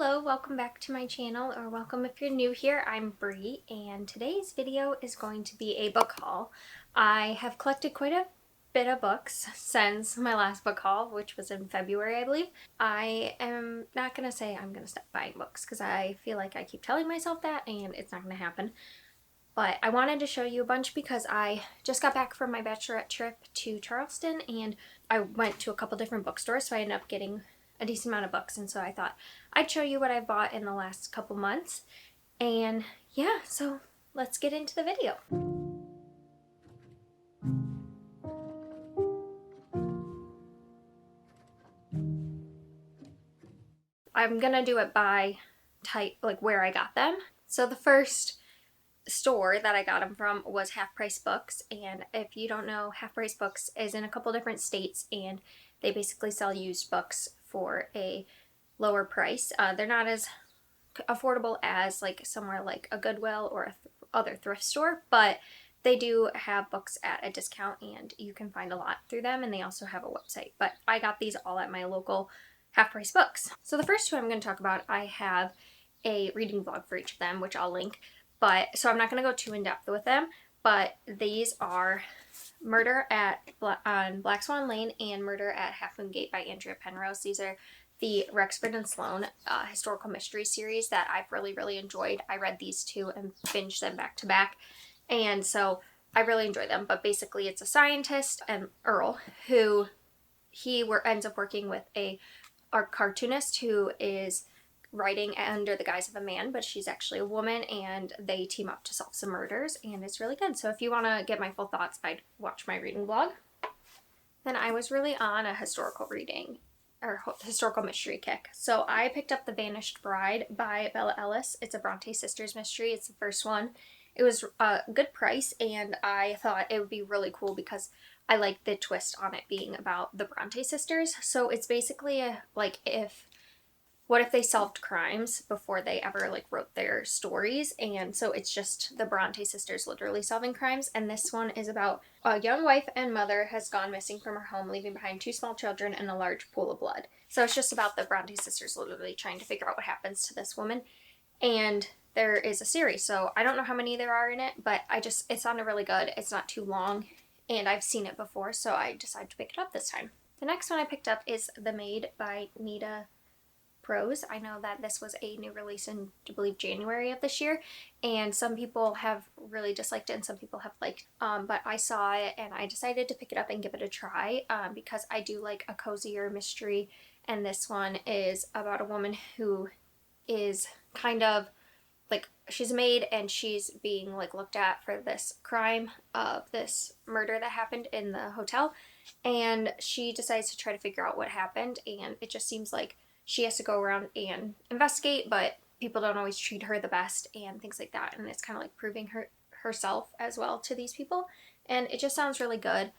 Hello, welcome back to my channel, or welcome if you're new here. I'm Bree, and today's video is going to be a book haul. I have collected quite a bit of books since my last book haul, which was in February, I believe. I am not going to say I'm going to stop buying books, because I feel like I keep telling myself that, and it's not going to happen. But I wanted to show you a bunch because I just got back from my bachelorette trip to Charleston, and I went to a couple different bookstores, so I ended up getting a decent amount of books, and so I thought I'd show you what I bought in the last couple months. And yeah, so let's get into the video. I'm gonna do it by type, like where I got them. So the first store that I got them from was Half Price Books, and if you don't know, Half Price Books is in a couple different states, and they basically sell used books for a lower price. They're not as affordable as like somewhere like a Goodwill or other thrift store, but they do have books at a discount and you can find a lot through them, and they also have a website. But I got these all at my local Half Price Books. So the first two I'm going to talk about, I have a reading vlog for each of them, which I'll link. But so I'm not going to go too in depth with them, but these are Murder on Black Swan Lane and Murder at Half Moon Gate by Andrea Penrose. These are the Rexford and Sloane historical mystery series that I've really enjoyed. I read these two and binged them back to back, and so I really enjoy them. But basically it's a scientist, and Earl, who ends up working with a cartoonist who is writing under the guise of a man, but she's actually a woman, and they team up to solve some murders, and it's really good. So if you want to get my full thoughts, I'd watch my reading vlog. Then I was really on a historical reading or historical mystery kick. So I picked up The Vanished Bride by Bella Ellis. It's a Bronte sisters mystery. It's the first one. It was a good price, and I thought it would be really cool because I like the twist on it being about the Bronte sisters. So it's basically what if they solved crimes before they ever like wrote their stories, and so it's just the Bronte sisters literally solving crimes. And this one is about a young wife and mother has gone missing from her home, leaving behind 2 small children and a large pool of blood. So it's just about the Bronte sisters literally trying to figure out what happens to this woman. And there is a series, so I don't know how many there are in it, but it sounded really good. It's not too long, and I've seen it before, so I decided to pick it up this time. The next one I picked up is The Maid by Nita Prose. I know that this was a new release in, I believe, January of this year, and some people have really disliked it and some people have liked but I saw it and I decided to pick it up and give it a try because I do like a cozier mystery, and this one is about a woman who is kind of like, she's a maid and she's being like looked at for this crime of this murder that happened in the hotel, and she decides to try to figure out what happened, and it just seems like she has to go around and investigate, but people don't always treat her the best and things like that, and it's kind of like proving herself as well to these people, and it just sounds really good.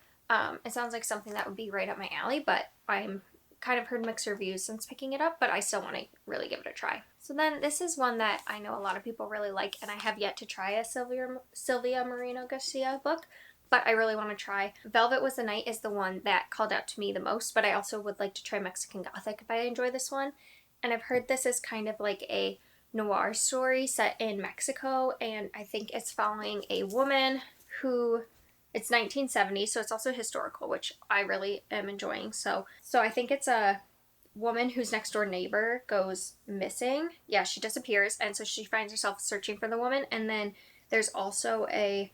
It sounds like something that would be right up my alley, but I'm kind of heard mixed reviews since picking it up, but I still want to really give it a try. So then this is one that I know a lot of people really like, and I have yet to try a Sylvia Moreno Garcia book, but I really want to try. Velvet Was the Night is the one that called out to me the most, but I also would like to try Mexican Gothic if I enjoy this one. And I've heard this is kind of like a noir story set in Mexico, and I think it's following a woman who, it's 1970, so it's also historical, which I really am enjoying. So I think it's a woman whose next door neighbor goes missing. Yeah, she disappears, and so she finds herself searching for the woman. And then there's also a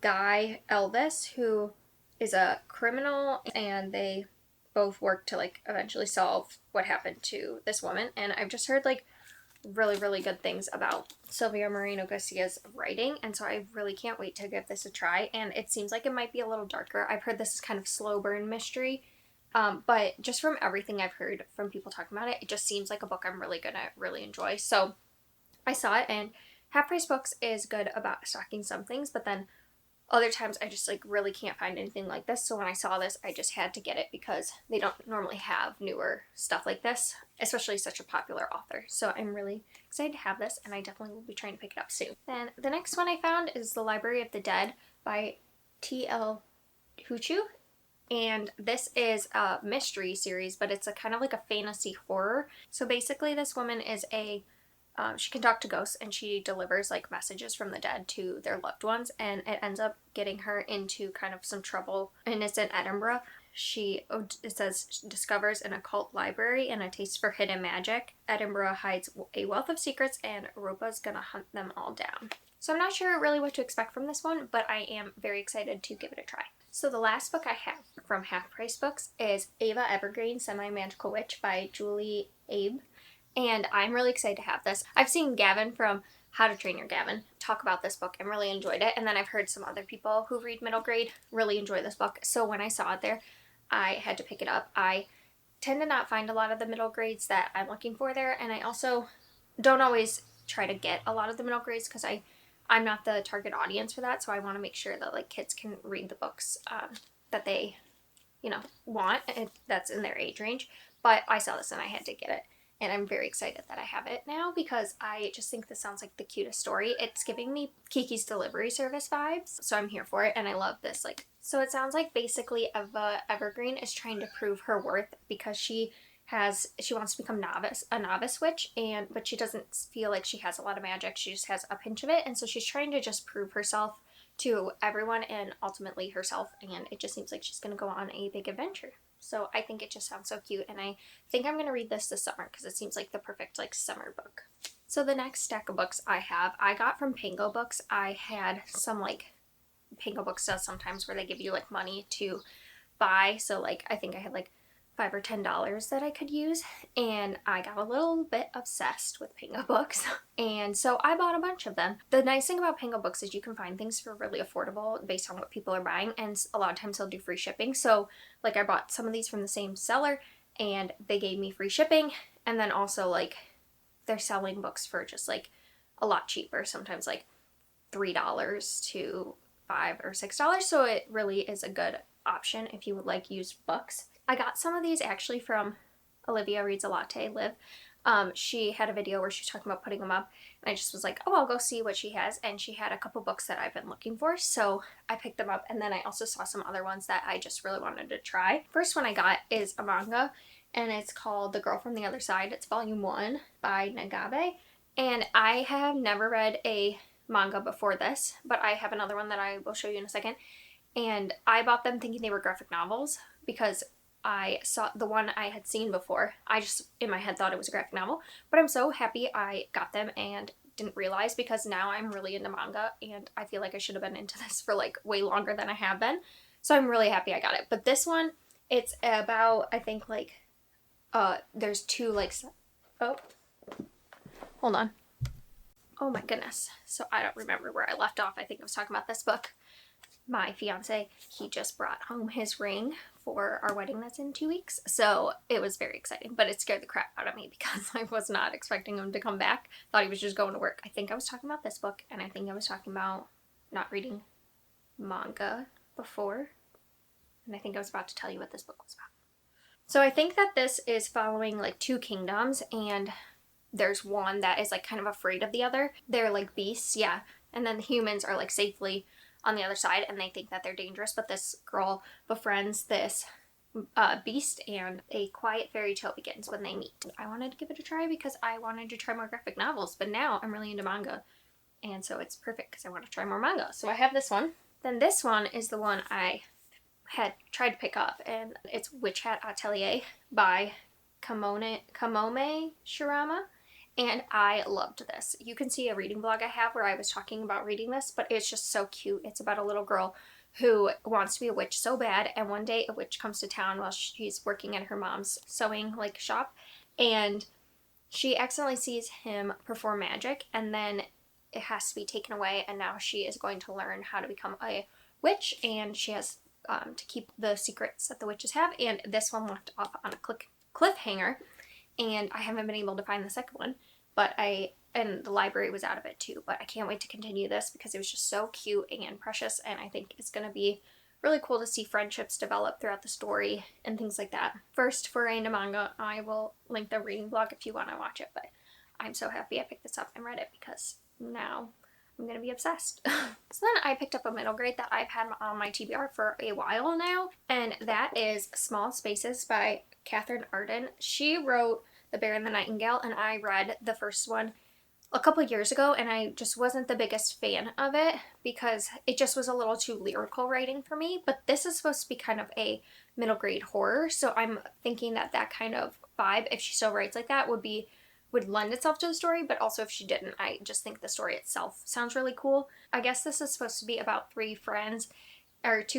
guy, Elvis, who is a criminal, and they both work to like eventually solve what happened to this woman. And I've just heard like really good things about Sylvia Moreno Garcia's writing, and so I really can't wait to give this a try. And it seems like it might be a little darker. I've heard this is kind of slow burn mystery, but just from everything I've heard from people talking about it, it just seems like a book I'm really gonna enjoy. So I saw it, and Half Price Books is good about stocking some things, but then other times I just like really can't find anything like this. So when I saw this, I just had to get it because they don't normally have newer stuff like this, especially such a popular author. So I'm really excited to have this, and I definitely will be trying to pick it up soon. Then the next one I found is The Library of the Dead by T.L. Huchu. And this is a mystery series, but it's a kind of like a fantasy horror. So basically this woman is she can talk to ghosts, and she delivers like messages from the dead to their loved ones, and it ends up getting her into kind of some trouble. And it's in Edinburgh. It says, discovers an occult library and a taste for hidden magic. Edinburgh hides a wealth of secrets, and Ropa's gonna hunt them all down. So I'm not sure really what to expect from this one, but I am very excited to give it a try. So the last book I have from Half Price Books is Ava Evergreen, Semi-Magical Witch by Julie Abe. And I'm really excited to have this. I've seen Gavin from How to Train Your Gavin talk about this book and really enjoyed it. And then I've heard some other people who read middle grade really enjoy this book. So when I saw it there, I had to pick it up. I tend to not find a lot of the middle grades that I'm looking for there. And I also don't always try to get a lot of the middle grades because I'm not the target audience for that. So I want to make sure that like kids can read the books that they, want. That's in their age range. But I saw this and I had to get it. And I'm very excited that I have it now because I just think this sounds like the cutest story. It's giving me Kiki's Delivery Service vibes, so I'm here for it, and I love this. So it sounds like basically Eva Evergreen is trying to prove her worth because she wants to become a novice witch, but she doesn't feel like she has a lot of magic. She just has a pinch of it, and so she's trying to just prove herself to everyone and ultimately herself, and it just seems like she's going to go on a big adventure. So I think it just sounds so cute, and I think I'm going to read this summer because it seems like the perfect summer book. So the next stack of books I got from Pango Books. I had some Pango Books does sometimes where they give you money to buy. So I think I had $5 or $10 that I could use, and I got a little bit obsessed with Pango Books, and so I bought a bunch of them. The nice thing about Pango Books is you can find things for really affordable based on what people are buying, and a lot of times they'll do free shipping. So I bought some of these from the same seller, and they gave me free shipping, and then also they're selling books for just a lot cheaper, sometimes $3 to $5 or $6, so it really is a good option if you would like used books. I got some of these actually from Olivia Reads a Latte, Liv. She had a video where she was talking about putting them up, and I just was like, oh, I'll go see what she has, and she had a couple books that I've been looking for, so I picked them up, and then I also saw some other ones that I just really wanted to try. First one I got is a manga, and it's called The Girl from the Other Side. It's volume 1 by Nagabe, and I have never read a manga before this, but I have another one that I will show you in a second, and I bought them thinking they were graphic novels because I saw the one I had seen before. I just, in my head, thought it was a graphic novel, but I'm so happy I got them and didn't realize because now I'm really into manga, and I feel like I should have been into this for way longer than I have been. So I'm really happy I got it. But this one, it's about, I think there's two oh, hold on. Oh my goodness. So I don't remember where I left off. I think I was talking about this book. My fiance, he just brought home his ring for our wedding that's in 2 weeks. So it was very exciting, but it scared the crap out of me because I was not expecting him to come back. Thought he was just going to work. I think I was talking about this book, and I think I was talking about not reading manga before. And I think I was about to tell you what this book was about. So I think that this is following two kingdoms, and there's one that is kind of afraid of the other. They're beasts, yeah. And then the humans are safely on the other side, and they think that they're dangerous, but this girl befriends this beast, and a quiet fairy tale begins when they meet. I wanted to give it a try because I wanted to try more graphic novels, but now I'm really into manga, and so it's perfect because I want to try more manga. So I have this one. Then this one is the one I had tried to pick up, and it's Witch Hat Atelier by Kamome Shirama. And I loved this. You can see a reading blog I have where I was talking about reading this, but it's just so cute. It's about a little girl who wants to be a witch so bad, and one day a witch comes to town while she's working at her mom's sewing shop, and she accidentally sees him perform magic, and then it has to be taken away, and now she is going to learn how to become a witch, and she has to keep the secrets that the witches have. And this one left off on a cliffhanger, and I haven't been able to find the second one, and the library was out of it too, but I can't wait to continue this because it was just so cute and precious, and I think it's going to be really cool to see friendships develop throughout the story and things like that. First, for into manga, I will link the reading blog if you want to watch it, but I'm so happy I picked this up and read it because now I'm gonna be obsessed. So then I picked up a middle grade that I've had on my TBR for a while now, and that is Small Spaces by Catherine Arden. She wrote The Bear and the Nightingale, and I read the first one a couple years ago, and I just wasn't the biggest fan of it because it just was a little too lyrical writing for me. But this is supposed to be kind of a middle grade horror, so I'm thinking that that kind of vibe, if she still writes like that, would lend itself to the story. But also if she didn't, I just think the story itself sounds really cool. I guess this is supposed to be about two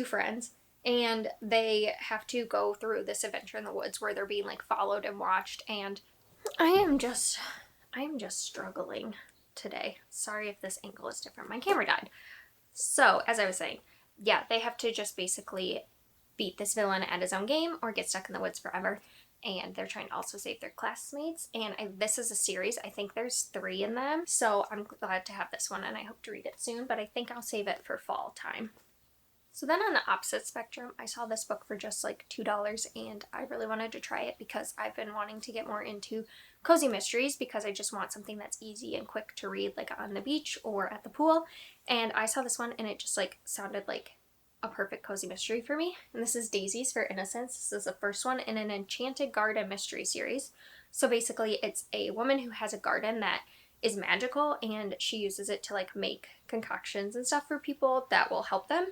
friends, and they have to go through this adventure in the woods where they're being like followed and watched, and I am just struggling today. Sorry if this angle is different. My camera died. So, as I was saying, yeah, they have to just basically beat this villain at his own game or get stuck in the woods forever. And they're trying to also save their classmates. And this is a series. I think there's 3 in them. So I'm glad to have this one, and I hope to read it soon. But I think I'll save it for fall time. So then on the opposite spectrum, I saw this book for just like $2, and I really wanted to try it because I've been wanting to get more into cozy mysteries because I just want something that's easy and quick to read, like on the beach or at the pool. And I saw this one, and it just like sounded like a perfect cozy mystery for me. And this is Daisies for Innocence. This is the first one in an Enchanted Garden mystery series. So basically it's a woman who has a garden that is magical, and she uses it to like make concoctions and stuff for people that will help them.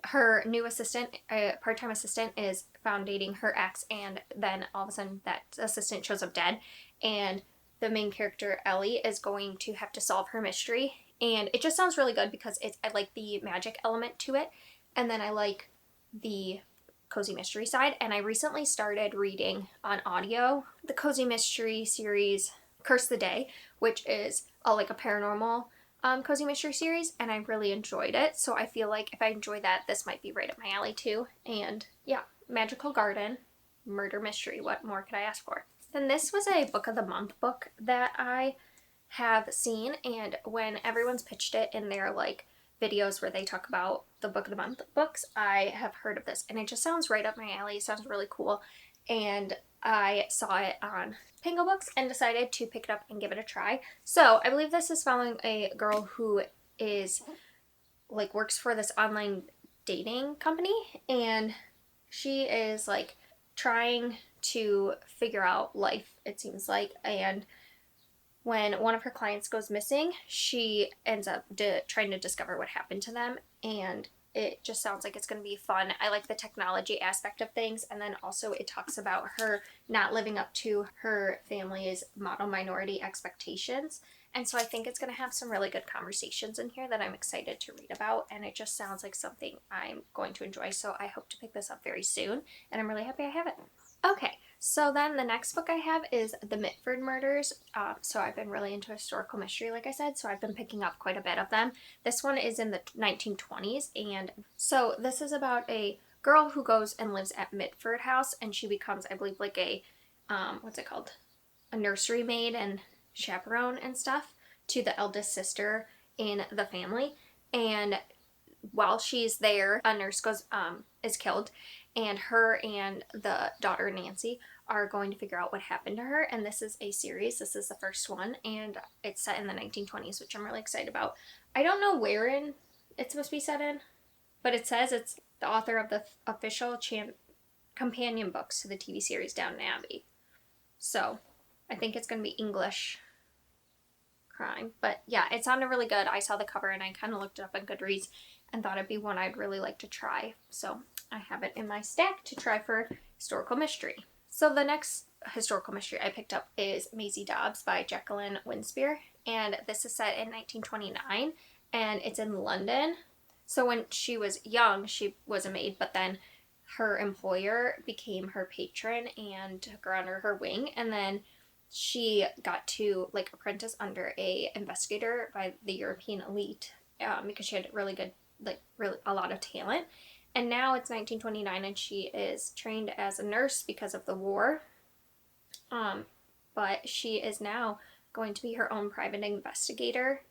Her new assistant, part-time assistant, is found dating her ex, and then all of a sudden that assistant shows up dead, and the main character, Ellie, is going to have to solve her mystery. And it just sounds really good because I like the magic element to it, and then I like the cozy mystery side. And I recently started reading on audio the cozy mystery series Curse the Day, which is like a paranormal cozy mystery series, and I really enjoyed it. So I feel like if I enjoy that, this might be right up my alley too. And yeah, magical garden, murder mystery, what more could I ask for? Then this was a book of the month book that I have seen, and when everyone's pitched it in their like videos where they talk about the book of the month books, I have heard of this, and it just sounds right up my alley. It sounds really cool, and I saw it on Pango Books and decided to pick it up and give it a try. So I believe this is following a girl who is like works for this online dating company, and she is like trying to figure out life, it seems like. And when one of her clients goes missing, she ends up trying to discover what happened to them, and it just sounds like it's going to be fun. I like the technology aspect of things, and then also it talks about her not living up to her family's model minority expectations. And so I think it's going to have some really good conversations in here that I'm excited to read about, and it just sounds like something I'm going to enjoy. So I hope to pick this up very soon, and I'm really happy I have it. Okay, so then the next book I have is The Mitford Murders. So I've been really into historical mystery, like I said, so I've been picking up quite a bit of them. This one is in the 1920s, and so this is about a girl who goes and lives at Mitford House, and she becomes, I believe, like a, what's it called? A nursery maid and chaperone and stuff to the eldest sister in the family. And while she's there, a nurse is killed, and her and the daughter Nancy are going to figure out what happened to her. And this is a series. This is the first one, and it's set in the 1920s, which I'm really excited about. I don't know where in it's supposed to be set in, but it says it's the author of the official companion books to the TV series Downton Abbey. So I think it's going to be English crime. But yeah, it sounded really good. I saw the cover and I kind of looked it up on Goodreads and thought it'd be one I'd really like to try. So I have it in my stack to try for historical mystery. So the next historical mystery I picked up is Maisie Dobbs by Jacqueline Winspear, and this is set in 1929, and it's in London. So when she was young, she was a maid, but then her employer became her patron and took her under her wing, and then she got to like apprentice under a investigator by the European elite because she had really good, like really a lot of talent. And now it's 1929 and she is trained as a nurse because of the war. But she is now going to be her own private investigator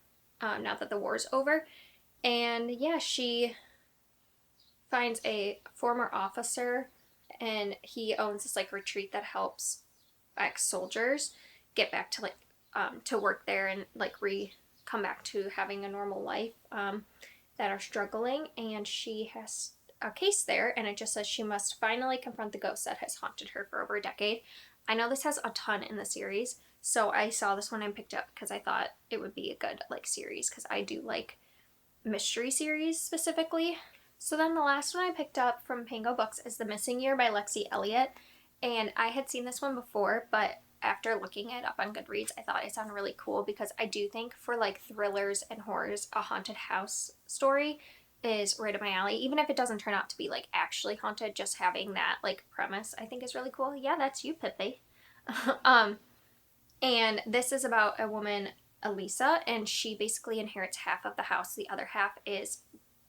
now that the war's over. And yeah, she finds a former officer, and he owns this like retreat that helps ex-soldiers get back to like to work there and like come back to having a normal life that are struggling, and she has a case there, and it just says she must finally confront the ghost that has haunted her for over a decade. I know this has a ton in the series, so I saw this one and picked up because I thought it would be a good like series, because I do like mystery series specifically. So then the last one I picked up from Pango Books is The Missing Year by Lexi Elliott, and I had seen this one before, but after looking it up on Goodreads, I thought it sounded really cool, because I do think for like thrillers and horrors, a haunted house story is right up my alley. Even if it doesn't turn out to be like actually haunted, just having that like premise I think is really cool. Yeah, that's you, Pippi. And this is about a woman, Elisa, and she basically inherits half of the house. The other half is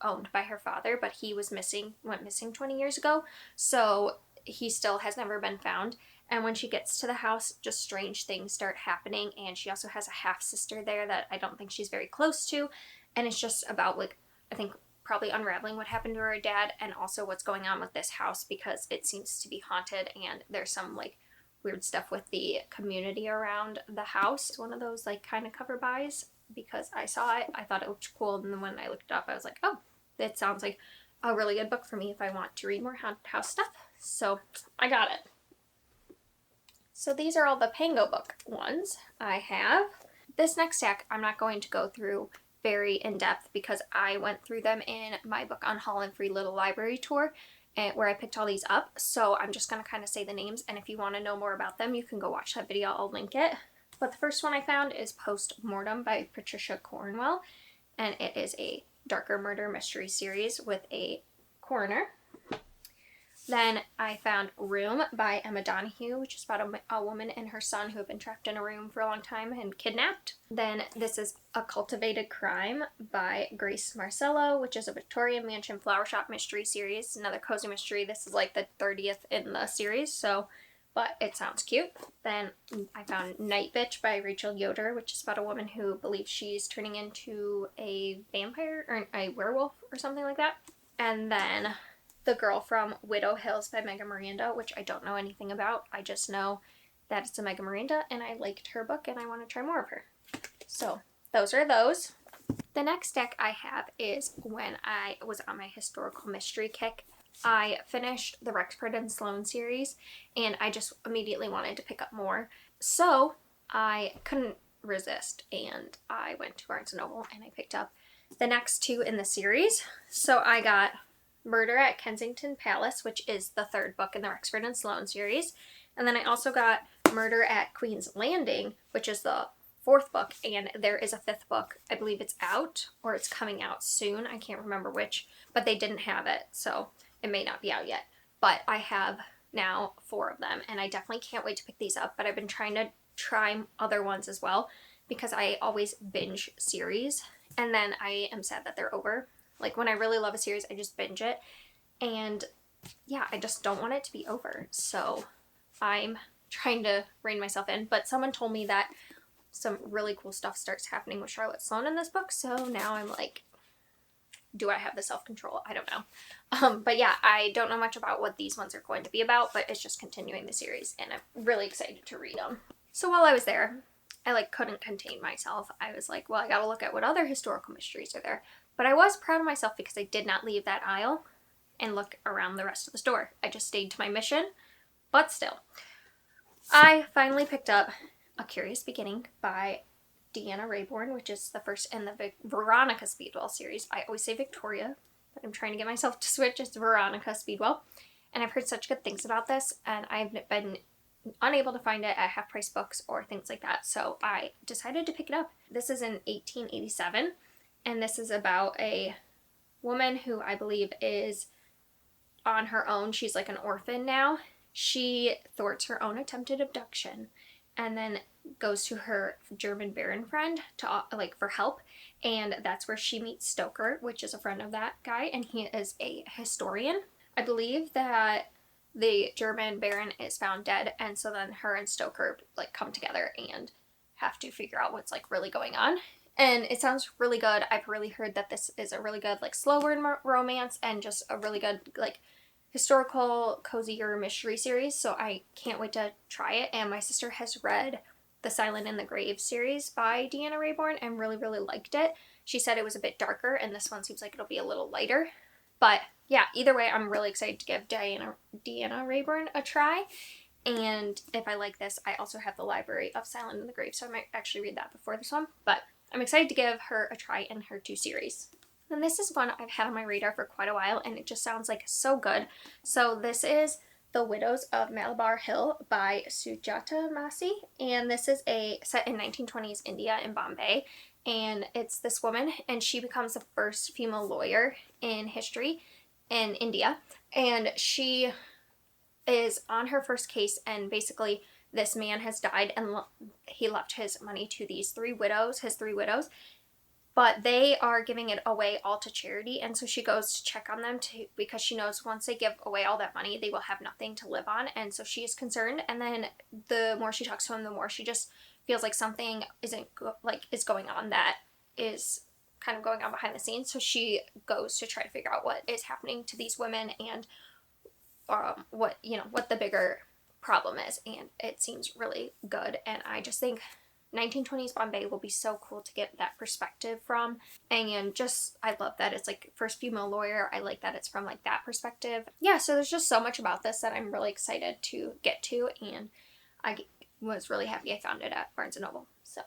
owned by her father, but he went missing 20 years ago, so he still has never been found. And when she gets to the house, just strange things start happening, and she also has a half sister there that I don't think she's very close to, and it's just about like, I think probably unraveling what happened to her dad, and also what's going on with this house, because it seems to be haunted, and there's some like weird stuff with the community around the house. It's one of those like kind of cover buys, because I saw it, I thought it looked cool, and then when I looked it up, I was like, oh, that sounds like a really good book for me if I want to read more haunted house stuff. So I got it. So these are all the Pango Book ones I have. This next stack I'm not going to go through very in depth, because I went through them in my Book on Holland Free Little Library tour, where I picked all these up. So I'm just going to kind of say the names, and if you want to know more about them, you can go watch that video. I'll link it. But the first one I found is Post Mortem by Patricia Cornwell, and it is a darker murder mystery series with a coroner. Then I found Room by Emma Donoghue, which is about a woman and her son who have been trapped in a room for a long time and kidnapped. Then this is A Cultivated Crime by Grace Marcello, which is a Victorian Mansion flower shop mystery series. Another cozy mystery. This is like the 30th in the series, but it sounds cute. Then I found Night Bitch by Rachel Yoder, which is about a woman who believes she's turning into a vampire or a werewolf or something like that. And then The Girl from Widow Hills by Megan Miranda, which I don't know anything about. I just know that it's a Megan Miranda, and I liked her book, and I want to try more of her. So those are those. The next deck I have is when I was on my historical mystery kick. I finished the Rexford and Sloane series, and I just immediately wanted to pick up more. So I couldn't resist, and I went to Barnes & Noble, and I picked up the next two in the series. So I got Murder at Kensington Palace, which is the third book in the Rexford and Sloane series. And then I also got Murder at Queen's Landing, which is the fourth book, and there is a fifth book. I believe it's out, or it's coming out soon. I can't remember which, but they didn't have it, so it may not be out yet. But I have now 4 of them, and I definitely can't wait to pick these up. But I've been trying to try other ones as well, because I always binge series, and then I am sad that they're over. Like, when I really love a series, I just binge it. And yeah, I just don't want it to be over. So I'm trying to rein myself in. But someone told me that some really cool stuff starts happening with Charlotte Sloane in this book. So now I'm like, do I have the self-control? I don't know. But yeah, I don't know much about what these ones are going to be about, but it's just continuing the series, and I'm really excited to read them. So while I was there, I couldn't contain myself. I was like, well, I gotta look at what other historical mysteries are there. But I was proud of myself because I did not leave that aisle and look around the rest of the store. I just stayed to my mission, but still. I finally picked up A Curious Beginning by Deanna Raybourn, which is the first in the Veronica Speedwell series. I always say Victoria, but I'm trying to get myself to switch. It's Veronica Speedwell. And I've heard such good things about this, and I've been unable to find it at half-price books or things like that, so I decided to pick it up. This is in 1887. And this is about a woman who I believe is on her own. She's like an orphan now. She thwarts her own attempted abduction and then goes to her German Baron friend to for help. And that's where she meets Stoker, which is a friend of that guy. And he is a historian. I believe that the German Baron is found dead. And so then her and Stoker come together and have to figure out what's really going on. And it sounds really good. I've really heard that this is a really good, slow burn romance and just a really good, historical, cozier mystery series. So I can't wait to try it. And my sister has read the Silent in the Grave series by Deanna Raybourn and really, really liked it. She said it was a bit darker, and this one seems like it'll be a little lighter. But yeah, either way, I'm really excited to give Deanna Raybourn a try. And if I like this, I also have the library of Silent in the Grave, so I might actually read that before this one. But I'm excited to give her a try in her 2 series. And this is one I've had on my radar for quite a while, and it just sounds like so good. So this is The Widows of Malabar Hill by Sujata Masi, and this is set in 1920s India in Bombay, and it's this woman, and she becomes the first female lawyer in history in India, and she is on her first case, and basically this man has died, and he left his money to these 3 widows, his 3 widows, but they are giving it away all to charity, and so she goes to check on them because she knows once they give away all that money, they will have nothing to live on, and so she is concerned. And then the more she talks to him, the more she just feels like something is going on that is kind of going on behind the scenes. So she goes to try to figure out what is happening to these women and what the bigger problem is, and it seems really good. And I just think 1920s Bombay will be so cool to get that perspective from, and just I love that it's like first female lawyer. I like that it's from like that perspective. Yeah, so there's just so much about this that I'm really excited to get to, and I was really happy I found it at Barnes & Noble. So,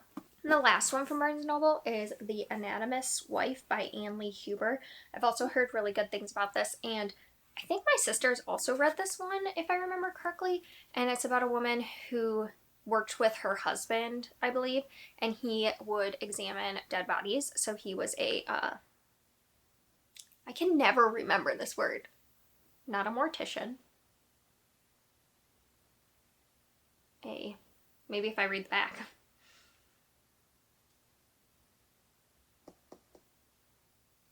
and the last one from Barnes & Noble is The Anatomist's Wife by Anne Lee Huber. I've also heard really good things about this, and I think my sister's also read this one, if I remember correctly, and it's about a woman who worked with her husband, I believe, and he would examine dead bodies. So he was I can never remember this word. Not a mortician. Maybe if I read the back.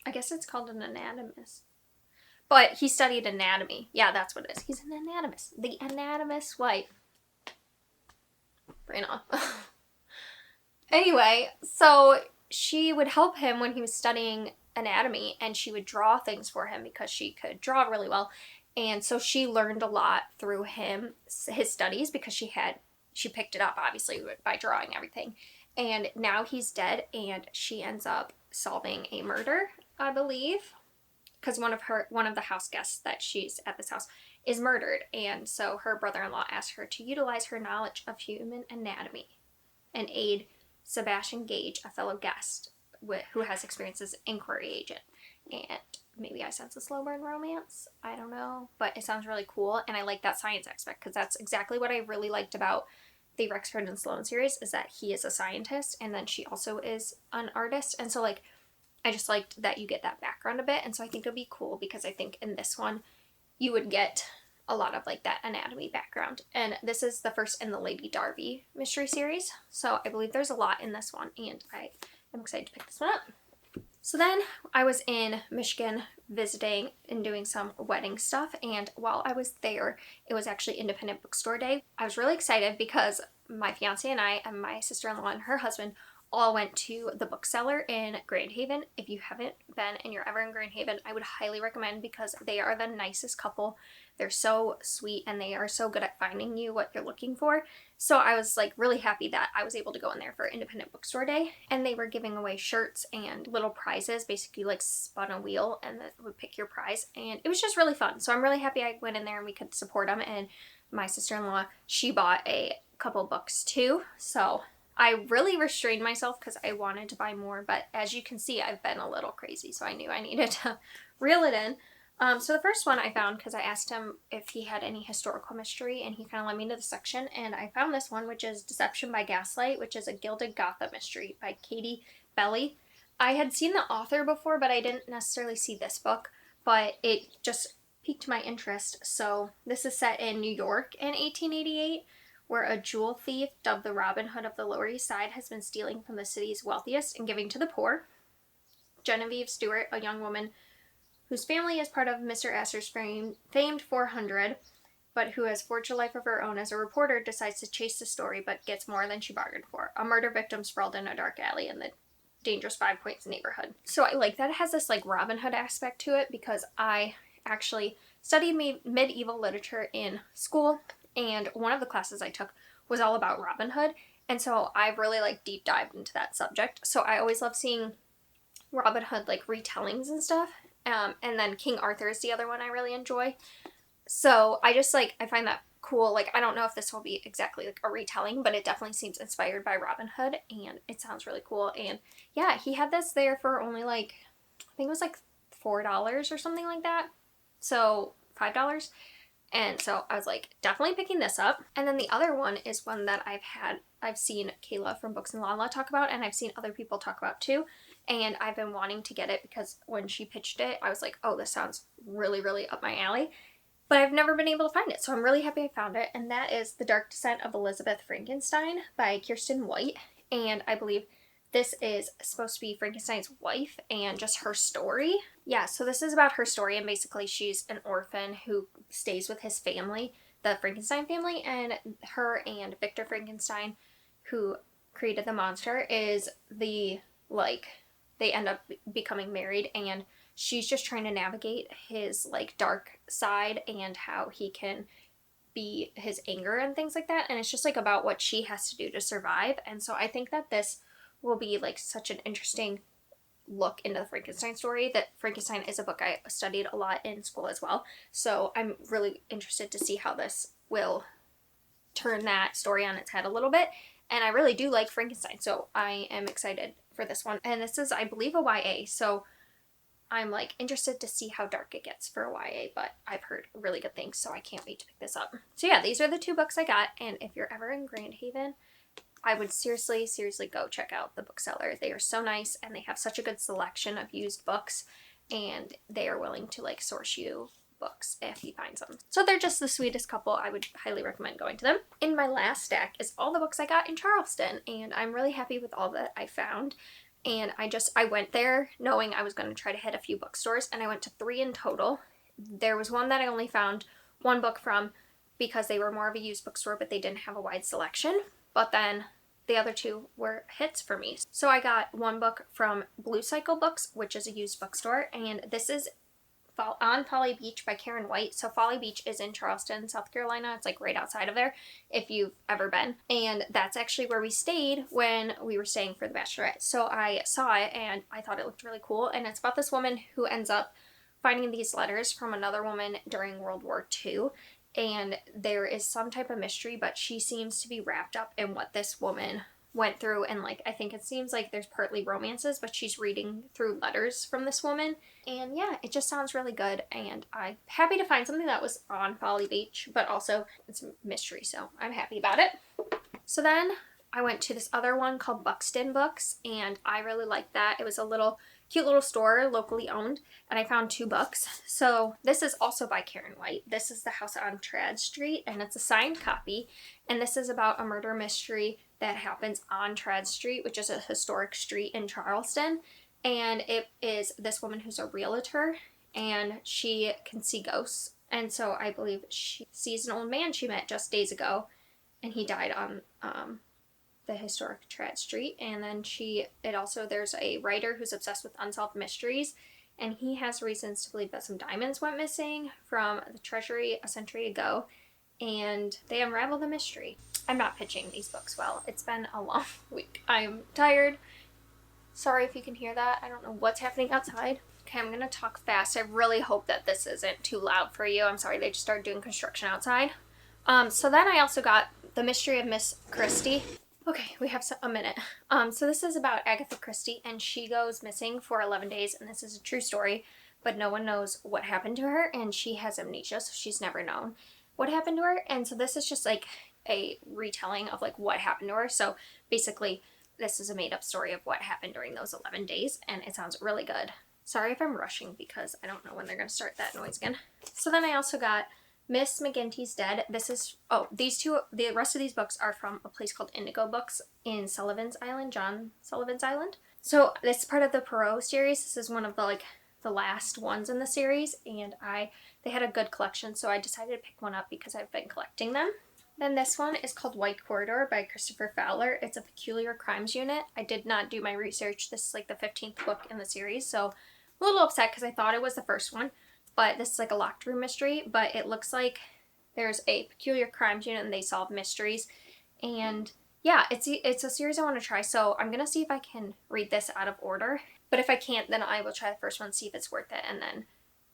I guess it's called an anatomist. But he studied anatomy. Yeah, that's what it is. He's an anatomist. The anatomist's wife. Brain off. Anyway, so she would help him when he was studying anatomy, and she would draw things for him because she could draw really well. And so she learned a lot through his studies, because she picked it up obviously by drawing everything. And now he's dead, and she ends up solving a murder, I believe, because one of the house guests that she's at this house is murdered, and so her brother-in-law asked her to utilize her knowledge of human anatomy and aid Sebastian Gage, a fellow guest who has experience as an inquiry agent. And maybe I sense a slow burn romance, I don't know, but it sounds really cool, and I like that science aspect, because that's exactly what I really liked about the Rexford and Sloane series, is that he is a scientist, and then she also is an artist, and so like I just liked that you get that background a bit, and so I think it'll be cool, because I think in this one you would get a lot of like that anatomy background. And this is the first in the Lady Darby mystery series, so I believe there's a lot in this one, and I am excited to pick this one up. So then I was in Michigan visiting and doing some wedding stuff, and while I was there, it was actually Independent Bookstore Day. I was really excited because my fiance and I and my sister-in-law and her husband all went to the Bookseller in Grand Haven. If you haven't been and you're ever in Grand Haven, I would highly recommend, because they are the nicest couple. They're so sweet, and they are so good at finding you what you're looking for. So I was like really happy that I was able to go in there for Independent Bookstore Day, and they were giving away shirts and little prizes, basically like spun a wheel and that would pick your prize, and it was just really fun. So I'm really happy I went in there and we could support them. And my sister-in-law, she bought a couple books too, so I really restrained myself because I wanted to buy more, but as you can see, I've been a little crazy, so I knew I needed to reel it in. So the first one I found, because I asked him if he had any historical mystery, and he kind of led me to the section, and I found this one, which is Deception by Gaslight, which is a Gilded Gotha mystery by Katie Belly. I had seen the author before, but I didn't necessarily see this book, but it just piqued my interest. So this is set in New York in 1888, where a jewel thief dubbed the Robin Hood of the Lower East Side has been stealing from the city's wealthiest and giving to the poor. Genevieve Stewart, a young woman whose family is part of Mr. Astor's famed 400, but who has forged a life of her own as a reporter, decides to chase the story, but gets more than she bargained for. A murder victim sprawled in a dark alley in the dangerous 5 Points neighborhood. So I like that it has this like Robin Hood aspect to it, because I actually studied medieval literature in school, and one of the classes I took was all about Robin Hood, And so I've really like deep dived into that subject. So I always love seeing Robin Hood like retellings and stuff. And then King Arthur is the other one I really enjoy. So I just like, I find that cool. Like, I don't know if this will be exactly like a retelling, but it definitely seems inspired by Robin Hood and it sounds really cool. And yeah, he had this there for only like, I think it was like $4 or something like that. So $5. And so I was like, definitely picking this up. And then the other one is one that I've seen Kayla from Books and Lala talk about, and I've seen other people talk about too. And I've been wanting to get it because when she pitched it, I was like, oh, this sounds really, really up my alley. But I've never been able to find it, so I'm really happy I found it. And that is The Dark Descent of Elizabeth Frankenstein by Kirsten White. And I believe this is supposed to be Frankenstein's wife and just her story. Yeah, so this is about her story, and basically she's an orphan who stays with his family, the Frankenstein family, and her and Victor Frankenstein, who created the monster, is the, like, they end up becoming married, and she's just trying to navigate his, like, dark side and how he can be his anger and things like that. And it's just, like, about what she has to do to survive. And so I think that this will be, like, such an interesting look into the Frankenstein story. That Frankenstein is a book I studied a lot in school as well. So I'm really interested to see how this will turn that story on its head a little bit. And I really do like Frankenstein, so I am excited for this one. And this is, I believe, a YA, so I'm like interested to see how dark it gets for a YA, but I've heard really good things, so I can't wait to pick this up. So yeah, these are the 2 books I got, and if you're ever in Grand Haven, I would seriously go check out the bookseller. They are so nice, and they have such a good selection of used books, and they are willing to like source you books if you find some. So they're just the sweetest couple. I would highly recommend going to them. In my last stack is all the books I got in Charleston, and I'm really happy with all that I found. And I went there knowing I was going to try to hit a few bookstores, and I went to 3 in total. There was one that I only found 1 book from because they were more of a used bookstore, but they didn't have a wide selection. But then the other 2 were hits for me. So I got 1 book from Blue Cycle Books, which is a used bookstore, and this is on Folly Beach by Karen White. So Folly Beach is in Charleston, South Carolina. It's like right outside of there if you've ever been. And that's actually where we stayed when we were staying for the Bachelorette. So I saw it and I thought it looked really cool. And it's about this woman who ends up finding these letters from another woman during World War II. And there is some type of mystery, but she seems to be wrapped up in what this woman went through. And like, I think it seems like there's partly romances, but she's reading through letters from this woman. And yeah, it just sounds really good. And I'm happy to find something that was on Folly Beach, but also it's a mystery, so I'm happy about it. So then I went to this other one called Buxton Books, and I really liked that. It was a cute little store, locally owned, and I found 2 books. So this is also by Karen White. This is The House on Trad Street, and it's a signed copy. And this is about a murder mystery that happens on Trad Street, which is a historic street in Charleston. And it is this woman who's a realtor, and she can see ghosts. And so I believe she sees an old man she met just days ago, and he died on the historic Trad Street. And then there's a writer who's obsessed with unsolved mysteries, and he has reasons to believe that some diamonds went missing from the treasury a century ago, and they unravel the mystery. I'm not pitching these books well. It's been a long week. I'm tired. Sorry if you can hear that. I don't know what's happening outside. Okay, I'm gonna talk fast. I really hope that this isn't too loud for you. I'm sorry, they just started doing construction outside. So then I also got The Mystery of Miss Christie. Okay, we have a minute. So this is about Agatha Christie, and she goes missing for 11 days, and this is a true story, but no one knows what happened to her, and she has amnesia, so she's never known what happened to her. And so this is just like a retelling of like what happened to her. So basically, this is a made-up story of what happened during those 11 days, and it sounds really good. Sorry if I'm rushing because I don't know when they're going to start that noise again. So then I also got Miss McGinty's Dead. The rest of these books are from a place called Indigo Books in Sullivan's Island, John Sullivan's Island. So this is part of the Perot series. This is one of the last ones in the series, and they had a good collection, so I decided to pick one up because I've been collecting them. Then this one is called White Corridor by Christopher Fowler. It's a peculiar crimes unit. I did not do my research. This is like the 15th book in the series, so I'm a little upset because I thought it was the first one. But this is like a locked room mystery, but it looks like there's a peculiar crimes unit and they solve mysteries. And yeah, it's a series I want to try, so I'm gonna see if I can read this out of order. But if I can't, then I will try the first one, see if it's worth it, and then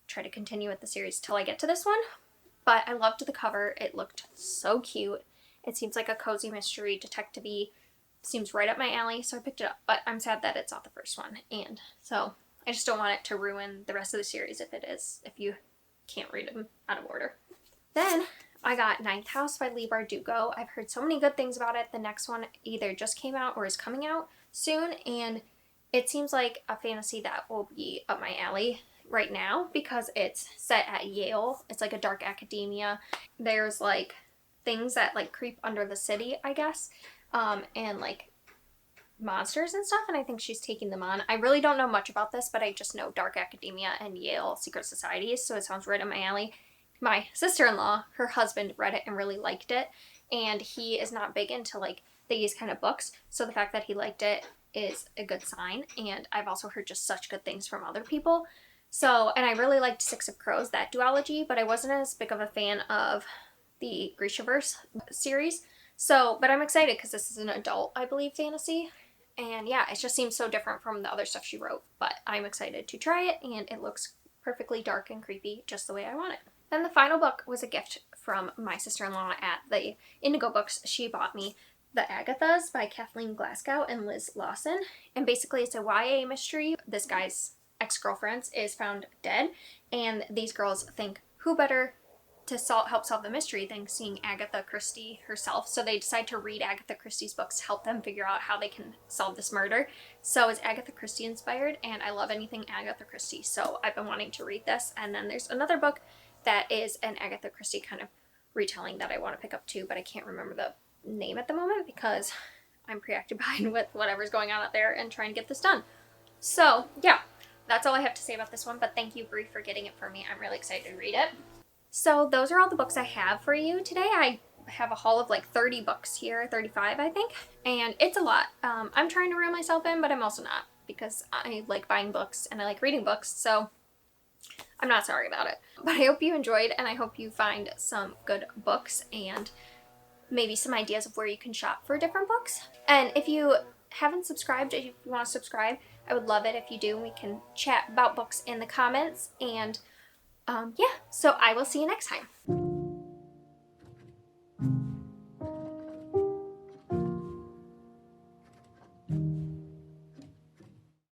try to continue with the series till I get to this one. But I loved the cover. It looked so cute. It seems like a cozy mystery detective-y. Seems right up my alley, so I picked it up. But I'm sad that it's not the first one, and so I just don't want it to ruin the rest of the series if you can't read them out of order. Then I got Ninth House by Leigh Bardugo. I've heard so many good things about it. The next one either just came out or is coming out soon, and it seems like a fantasy that will be up my alley right now because it's set at Yale. It's like a dark academia. There's like things that like creep under the city, I guess, and like monsters and stuff, and I think she's taking them on. I really don't know much about this, but I just know dark academia and Yale secret societies, so it sounds right up my alley. My sister-in-law, her husband, read it and really liked it, and he is not big into like these kind of books, so the fact that he liked it is a good sign. And I've also heard just such good things from other people. So, and I really liked Six of Crows, that duology, but I wasn't as big of a fan of the Grishaverse series. So, but I'm excited because this is an adult, I believe, fantasy. And yeah, it just seems so different from the other stuff she wrote, but I'm excited to try it, and it looks perfectly dark and creepy, just the way I want it. Then the final book was a gift from my sister-in-law at the Indigo Books. She bought me The Agathas by Kathleen Glasgow and Liz Lawson. And basically it's a YA mystery. This guy's ex-girlfriend is found dead, and these girls think who better to help solve the mystery than seeing Agatha Christie herself. So they decide to read Agatha Christie's books to help them figure out how they can solve this murder. So it's Agatha Christie inspired, and I love anything Agatha Christie, so I've been wanting to read this. And then there's another book that is an Agatha Christie kind of retelling that I want to pick up too, but I can't remember the name at the moment because I'm preoccupied with whatever's going on out there and trying to get this done. So yeah, that's all I have to say about this one, but thank you, Brie, for getting it for me. I'm really excited to read it. So those are all the books I have for you today. I have a haul of like 30 books here, 35 I think, and it's a lot. I'm trying to reel myself in, but I'm also not, because I like buying books and I like reading books, so I'm not sorry about it. But I hope you enjoyed, and I hope you find some good books and maybe some ideas of where you can shop for different books. And if you haven't subscribed, if you want to subscribe, I would love it if you do. We can chat about books in the comments, and yeah, so I will see you next time.